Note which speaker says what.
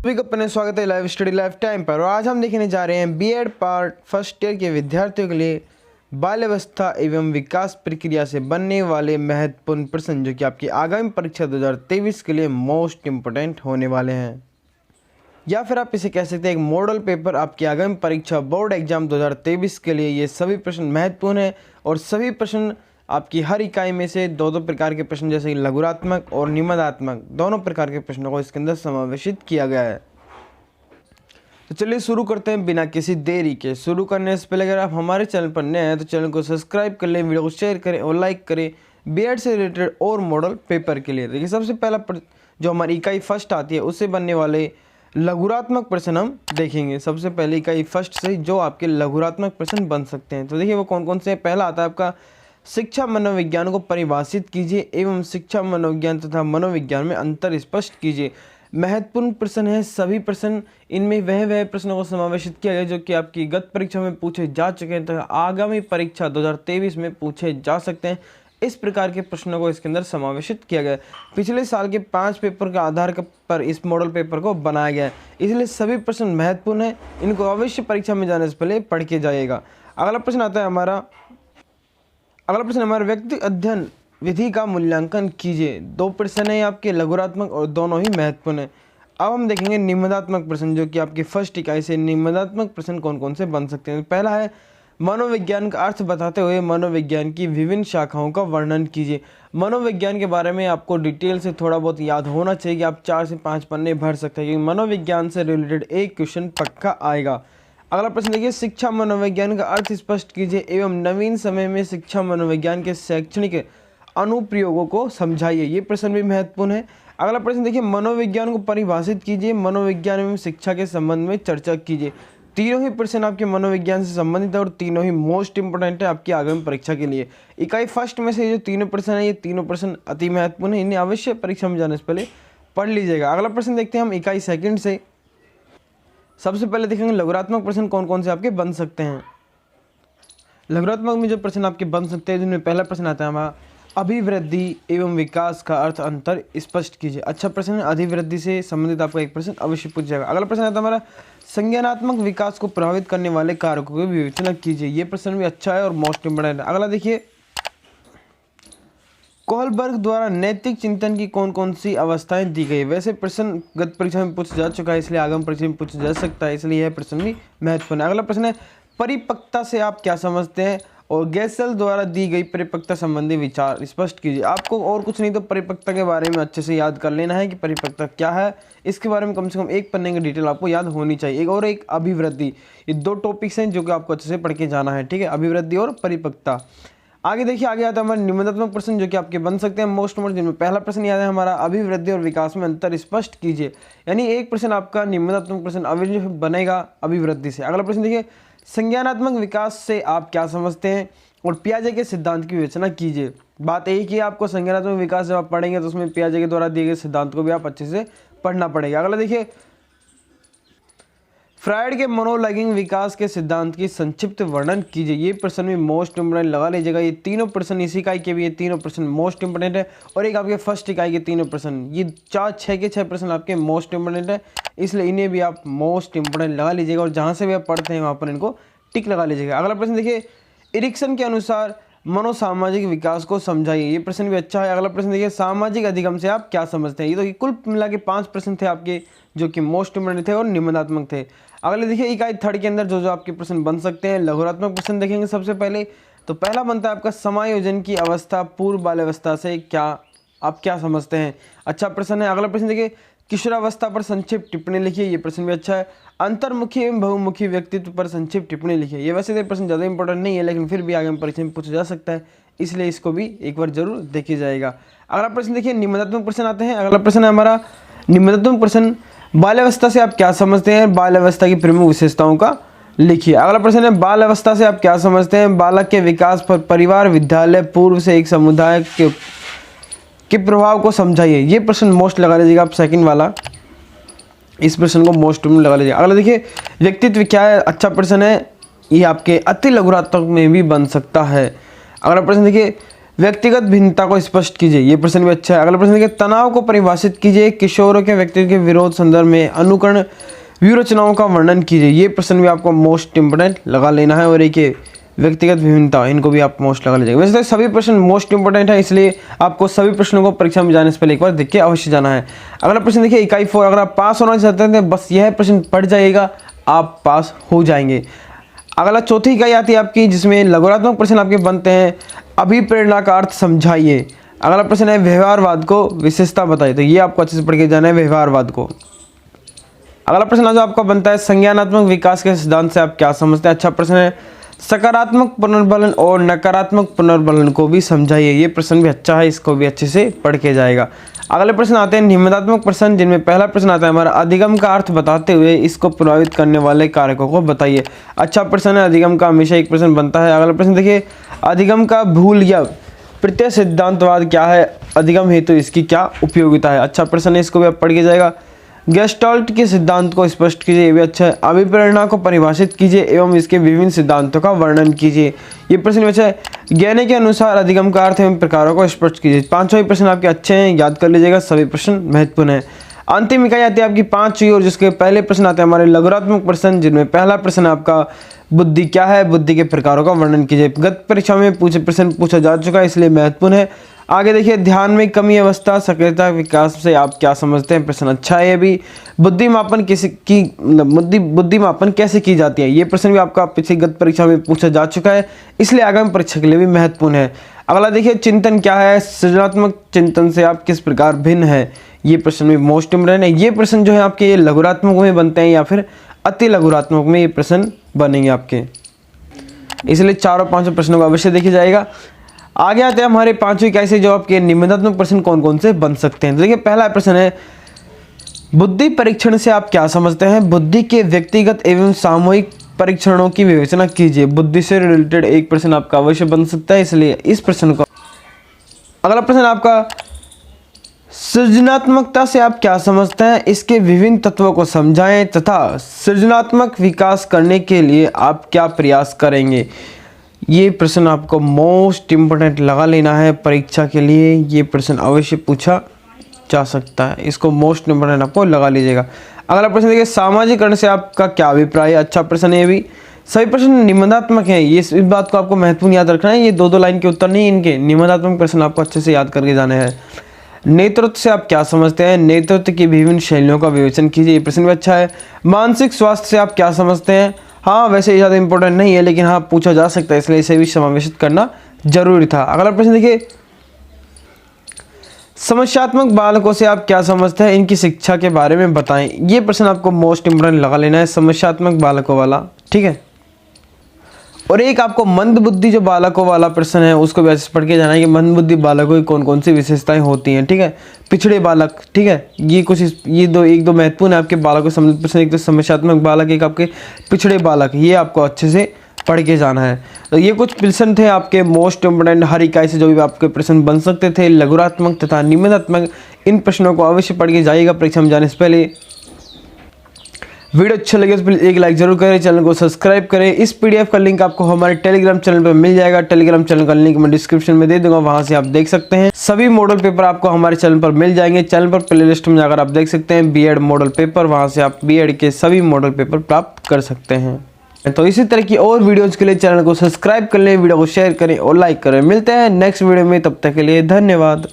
Speaker 1: सभी को अपने स्वागत है लाइव स्टडी लाइफ टाइम पर। और आज हम देखने जा रहे हैं बीएड पार्ट फर्स्ट ईयर के विद्यार्थियों के लिए बाल्यावस्था एवं विकास प्रक्रिया से बनने वाले महत्वपूर्ण प्रश्न जो कि आपकी आगामी परीक्षा 2023 के लिए मोस्ट इम्पोर्टेंट होने वाले हैं, या फिर आप इसे कह सकते हैं एक मॉडल पेपर आपकी आगामी परीक्षा बोर्ड एग्जाम 2023 के लिए। ये सभी प्रश्न महत्वपूर्ण हैं और सभी प्रश्न आपकी हर इकाई में से दो प्रकार के प्रश्न जैसे कि लघुरात्मक और निबंधात्मक दोनों प्रकार के प्रश्नों को इसके अंदर समावेशित किया गया है। तो चलिए शुरू करते हैं बिना किसी देरी के। शुरू करने से पहले अगर आप हमारे चैनल पर नए हैं तो चैनल को सब्सक्राइब कर लें, वीडियो को शेयर करें और लाइक करें बीएड से रिलेटेड और मॉडल पेपर के लिए। देखिए सबसे पहला जो हमारी इकाई फर्स्ट आती है उससे बनने वाले लघुरात्मक प्रश्न हम देखेंगे। सबसे पहले इकाई फर्स्ट से जो आपके लघुरात्मक प्रश्न बन सकते हैं तो देखिए वो कौन कौन से हैं। पहला आता है आपका शिक्षा मनोविज्ञान को परिभाषित कीजिए एवं शिक्षा मनोविज्ञान तथा मनोविज्ञान में अंतर स्पष्ट कीजिए। महत्वपूर्ण प्रश्न है सभी प्रश्न, इनमें वह प्रश्नों को समावेशित किया गया जो कि आपकी गत परीक्षा में पूछे जा चुके हैं तथा आगामी परीक्षा 2023 में पूछे जा सकते हैं। इस प्रकार के प्रश्नों को इसके अंदर समावेशित किया गया है। पिछले साल के 5 पेपर के आधार पर इस मॉडल पेपर को बनाया गया है, इसलिए सभी प्रश्न महत्वपूर्ण है, इनको अवश्य परीक्षा में जाने से पहले पढ़ के जाइएगा। अगला प्रश्न आता है हमारा व्यक्ति अध्ययन विधि का मूल्यांकन कीजिए। 2 प्रश्न है आपके लघुरात्मक और दोनों ही महत्वपूर्ण है। अब हम देखेंगे निबंधात्मक प्रश्न जो कि आपकी फर्स्ट इकाई से निबंधात्मक प्रश्न कौन कौन से बन सकते हैं। पहला है मनोविज्ञान का अर्थ बताते हुए मनोविज्ञान की विभिन्न शाखाओं का वर्णन कीजिए। मनोविज्ञान के बारे में आपको डिटेल से थोड़ा बहुत याद होना चाहिए कि आप 4 से 5 पन्ने भर सकते हैं, क्योंकि मनोविज्ञान से रिलेटेड एक क्वेश्चन पक्का आएगा। अगला प्रश्न देखिए शिक्षा मनोविज्ञान का अर्थ स्पष्ट कीजिए एवं नवीन समय में शिक्षा मनोविज्ञान के शैक्षणिक अनुप्रयोगों को समझाइए। ये प्रश्न भी महत्वपूर्ण है। अगला प्रश्न देखिए मनोविज्ञान को परिभाषित कीजिए, मनोविज्ञान एवं शिक्षा के संबंध में चर्चा कीजिए। तीनों ही प्रश्न आपके मनोविज्ञान से संबंधित है और तीनों ही मोस्ट इंपोर्टेंट है आपकी आगामी परीक्षा के लिए। इकाई फर्स्ट में से जो तीनों प्रश्न है ये तीनों प्रश्न अति महत्वपूर्ण है, इन्हें अवश्य परीक्षा में जाने से पहले पढ़ लीजिएगा। अगला प्रश्न देखते हैं हम इकाई सेकंड से। सबसे पहले देखेंगे लघुरात्मक प्रश्न कौन कौन से आपके बन सकते हैं। लघुरात्मक में जो प्रश्न आपके बन सकते हैं जिनमें पहला प्रश्न आता है हमारा अभिवृद्धि एवं विकास का अर्थ अंतर स्पष्ट कीजिए। अच्छा प्रश्न है, अभिवृद्धि से संबंधित आपका एक प्रश्न अवश्य पूछ जाएगा। अगला प्रश्न आता है हमारा संज्ञानात्मक विकास को प्रभावित करने वाले कारकों की विवेचना कीजिए। ये प्रश्न भी अच्छा है और मोस्ट इंपोर्टेंट है। अगला देखिए कोहलबर्ग द्वारा नैतिक चिंतन की कौन कौन सी अवस्थाएं दी गई। वैसे प्रश्न गत परीक्षा में पूछा जा चुका है, इसलिए आगामी परीक्षा में पूछा जा सकता है, इसलिए यह प्रश्न भी महत्वपूर्ण है। अगला प्रश्न है परिपक्वता से आप क्या समझते हैं और गैसल द्वारा दी गई परिपक्वता संबंधी विचार स्पष्ट कीजिए। आपको और कुछ नहीं तो परिपक्वता के बारे में अच्छे से याद कर लेना है कि परिपक्वता क्या है, इसके बारे में कम से कम एक पन्ने की डिटेल आपको याद होनी चाहिए। एक अभिवृद्धि, ये 2 टॉपिक्स हैं जो कि आपको अच्छे से पढ़ के जाना है, ठीक है, अभिवृद्धि और परिपक्वता। आगे देखिए आगे आता है हमारे निबंधात्मक प्रश्न जो कि आपके बन सकते हैं मोस्ट मोस्ट, जिनमें पहला प्रश्न याद है हमारा अभिवृद्धि और विकास में अंतर स्पष्ट कीजिए। यानी एक प्रश्न आपका निबंधात्मक प्रश्न अवश्य बनेगा अभिवृद्धि से। अगला प्रश्न देखिए संज्ञानात्मक विकास से आप क्या समझते हैं और पियाजे के सिद्धांत की विवेचना कीजिए। बात एक ही आपको संज्ञानात्मक विकास जब आप पढ़ेंगे तो उसमें पियाजे के द्वारा दिए गए सिद्धांत को भी आप अच्छे से पढ़ना पड़ेगा। अगला देखिए फ्रायड के मोनोलॉगिंग विकास के सिद्धांत की संक्षिप्त वर्णन कीजिए। ये प्रश्न भी मोस्ट इंपोर्टेंट लगा लीजिएगा। ये तीनों प्रश्न इसी इकाई के भी, ये तीनों प्रश्न मोस्ट इंपोर्टेंट है और एक आपके फर्स्ट इकाई के तीनों प्रश्न, ये 6 के 6 प्रश्न आपके मोस्ट इंपोर्टेंट है, इसलिए इन्हें भी आप मोस्ट इंपोर्टेंट लगा लीजिएगा और जहाँ से भी आप पढ़ते हैं वहाँ पर इनको टिक लगा लीजिएगा। अगला प्रश्न देखिए इरिक्सन के अनुसार मनोसामाजिक विकास को समझाइए। ये प्रश्न भी अच्छा है। अगला प्रश्न देखिए सामाजिक अधिगम से आप क्या समझते हैं। ये तो कुल मिला के 5 प्रश्न थे आपके जो कि मोस्ट इंपोर्टेंट थे और निबंधात्मक थे। अगले देखिए इकाई थर्ड के अंदर जो आपके प्रश्न बन सकते हैं लघुरात्मक प्रश्न देखेंगे। सबसे पहले तो पहला बनता है आपका समायोजन की अवस्था पूर्व बाल्यावस्था से आप क्या समझते हैं। अच्छा प्रश्न है। अगला प्रश्न देखिए किशोरावस्था पर संक्षिप्त टिप्पणी लिखिए। ये प्रश्न भी अच्छा है। अंतर्मुखी एवं बहुमुखी व्यक्तित्व पर संक्षिप्त टिप्पणी लिखिए। ये वैसे तो प्रश्न ज़्यादा इंपॉर्टेंट नहीं है लेकिन फिर भी आगे परीक्षा में पूछा जा सकता है, इसलिए इसको भी एक बार जरूर देखा जाएगा। अगला प्रश्न देखिए निबंधात्मक प्रश्न आते हैं। अगला प्रश्न है हमारा निबंधात्मक प्रश्न बाल्यावस्था से आप क्या समझते हैं, बाल्यावस्था की प्रमुख विशेषताओं का लिखिए। अगला प्रश्न है बाल अवस्था से आप क्या समझते हैं, बालक के विकास पर परिवार विद्यालय पूर्व से एक समुदाय के प्रभाव को समझाइए। ये प्रश्न मोस्ट लगा लीजिएगा आप, सेकंड वाला इस प्रश्न को मोस्ट में लगा लीजिएगा। अगला देखिए व्यक्तित्व क्या है, अच्छा प्रश्न है, ये आपके अति लघुरात्मक में भी बन सकता है। अगला प्रश्न देखिए व्यक्तिगत भिन्नता को स्पष्ट कीजिए, ये प्रश्न भी अच्छा है। अगला प्रश्न देखिए, तनाव को परिभाषित कीजिए, किशोरों के व्यक्तित्व के विरोध संदर्भ में अनुकरण व्यूह रचनाओं का वर्णन कीजिए, ये प्रश्न भी आपको मोस्ट इंपोर्टेंट लगा लेना है। और एक व्यक्तिगत विभिन्नता, इनको भी आप मोस्ट लगा लीजिएगा। वैसे तो सभी प्रश्न मोस्ट इंपोर्टेंट है, इसलिए आपको सभी प्रश्नों को परीक्षा में जाने से पहले एक बार देख के अवश्य जाना है। अगला प्रश्न देखिए, इकाई 4, अगर आप पास होना चाहते हैं तो बस यह प्रश्न पढ़ जाइएगा, आप पास हो जाएंगे। अगला चौथी इकाई आती है आपकी, जिसमें लघुरात्मक प्रश्न आपके बनते हैं। अभिप्रेरणा का अर्थ समझाइए। अगला प्रश्न है, व्यवहारवाद को विशेषता बताइए, तो ये आपको अच्छे से पढ़ के जाना है व्यवहारवाद को। अगला प्रश्न जो आपका बनता है, संज्ञानात्मक विकास के सिद्धांत से आप क्या समझते हैं, अच्छा प्रश्न है। सकारात्मक पुनर्बलन और नकारात्मक पुनर्बलन को भी समझाइए, ये प्रश्न भी अच्छा है, इसको भी अच्छे से पढ़ के जाएगा। अगले प्रश्न आते हैं निम्नात्मक प्रश्न, जिनमें पहला प्रश्न आता है हमारा, अधिगम का अर्थ बताते हुए इसको प्रभावित करने वाले कारकों को बताइए, अच्छा प्रश्न है। अधिगम का हमेशा एक प्रश्न बनता है। अगला प्रश्न देखिए, अधिगम का भूल या प्रत्यय सिद्धांतवाद क्या है, अधिगम हेतु इसकी क्या उपयोगिता है, अच्छा प्रश्न है, इसको भी आप पढ़ के जाएगा। गेस्टाल्ट के सिद्धांत को स्पष्ट कीजिए, ये भी अच्छा है। अभिप्रेरणा को परिभाषित कीजिए एवं इसके विभिन्न सिद्धांतों का वर्णन कीजिए, ये प्रश्न भी अच्छा है। ज्ञान के अनुसार अधिगम का अर्थ एवं प्रकारों को स्पष्ट कीजिए, पांचों ही प्रश्न आपके अच्छे हैं, याद कर लीजिएगा, सभी प्रश्न महत्वपूर्ण है। अंतिम इकाई आती है आपकी 5वीं, और जिसके पहले प्रश्न आते हैं हमारे लघुरात्मक प्रश्न, जिनमें पहला प्रश्न आपका बुद्धि क्या है, बुद्धि के प्रकारों का वर्णन कीजिए। गत परीक्षा में प्रश्न पूछा जा चुका है, इसलिए महत्वपूर्ण है। आगे देखिए, ध्यान में कमी अवस्था सक्रियता विकास से आप क्या समझते हैं, प्रश्न अच्छा है। ये भी बुद्धिमापन बुद्धिमापन कैसे की जाती है, ये प्रश्न भी आपका पिछली गत परीक्षा में पूछा जा चुका है, इसलिए आगामी परीक्षा के लिए भी महत्वपूर्ण है। अगला देखिए, चिंतन क्या है, सृजनात्मक चिंतन से आप किस प्रकार भिन्न है, ये प्रश्न भी मोस्ट इम्पोर्टेंट है। ये प्रश्न जो है आपके ये लघुरात्मक में बनते हैं या फिर अति लघुरात्मक में ये प्रश्न बनेंगे आपके, इसलिए चारों पांचों प्रश्नों को अवश्य देखा जाएगा। आगे आते हैं हमारे 5वीं इकाई से जो आपके निबंधात्मक प्रश्न कौन कौन से बन सकते हैं। देखिए, पहला प्रश्न है, बुद्धि परीक्षण से आप क्या समझते हैं, बुद्धि के व्यक्तिगत एवं सामूहिक परीक्षणों की विवेचना कीजिए, बुद्धि से रिलेटेड एक प्रश्न आपका अवश्य बन सकता है, इसलिए इस प्रश्न को। अगला प्रश्न आपका, सृजनात्मकता से आप क्या समझते हैं, इसके विभिन्न तत्वों को समझाएं तथा सृजनात्मक विकास करने के लिए आप क्या प्रयास करेंगे, ये प्रश्न आपको मोस्ट इम्पोर्टेंट लगा लेना है परीक्षा के लिए, ये प्रश्न अवश्य पूछा जा सकता है, इसको मोस्ट इम्पोर्टेंट आपको लगा लीजिएगा। अगला प्रश्न देखिए, सामाजिकरण से आपका क्या अभिप्राय है, अच्छा प्रश्न है। ये भी सभी प्रश्न निबंधात्मक हैं, ये इस बात को आपको महत्वपूर्ण याद रखना है, ये दो लाइन के उत्तर नहीं, इनके निबंधात्मक प्रश्न आपको अच्छे से याद करके जाने हैं। नेतृत्व से आप क्या समझते हैं, नेतृत्व की विभिन्न शैलियों का विवेचन कीजिए, ये प्रश्न भी अच्छा है। मानसिक स्वास्थ्य से आप क्या समझते हैं, हाँ वैसे ज़्यादा इंपॉर्टेंट नहीं है, लेकिन हाँ पूछा जा सकता है, इसलिए इसे भी समावेशित करना जरूरी था। अगला प्रश्न देखिए, समस्यात्मक बालकों से आप क्या समझते हैं, इनकी शिक्षा के बारे में बताएं, ये प्रश्न आपको मोस्ट इंपोर्टेंट लगा लेना है, समस्यात्मक बालकों वाला, ठीक है। और एक आपको मंद बुद्धि जो बालकों वाला प्रश्न है, उसको भी अच्छे पढ़ के जाना है कि मंद बुद्धि बालकों की कौन कौन सी विशेषताएं होती हैं, ठीक है। पिछड़े बालक, ठीक है, ये कुछ एक दो महत्वपूर्ण है आपके बालकों से संबंधित प्रश्न, एक तो समस्यात्मक बालक, एक आपके पिछड़े बालक, ये आपको अच्छे से पढ़ के जाना है। तो ये कुछ प्रश्न थे आपके मोस्ट इंपोर्टेंट, हर इकाई से जो भी आपके प्रश्न बन सकते थे, लघुरात्मक तथा निबंधात्मक, इन प्रश्नों को अवश्य पढ़ के जाइएगा परीक्षा में जाने से पहले। वीडियो अच्छा लगे तो प्लीज़ एक लाइक जरूर करें, चैनल को सब्सक्राइब करें। इस पीडीएफ का लिंक आपको हमारे टेलीग्राम चैनल पर मिल जाएगा, टेलीग्राम चैनल का लिंक मैं डिस्क्रिप्शन में दे दूंगा, वहां से आप देख सकते हैं। सभी मॉडल पेपर आपको हमारे चैनल पर मिल जाएंगे, चैनल पर प्लेलिस्ट में जाकर आप देख सकते हैं बीएड मॉडल पेपर, वहां से आप बीएड के सभी मॉडल पेपर प्राप्त कर सकते हैं। तो इसी तरह की और वीडियोज के लिए चैनल को सब्सक्राइब कर लें, वीडियो को शेयर करें और लाइक करें। मिलते हैं नेक्स्ट वीडियो में, तब तक के लिए धन्यवाद।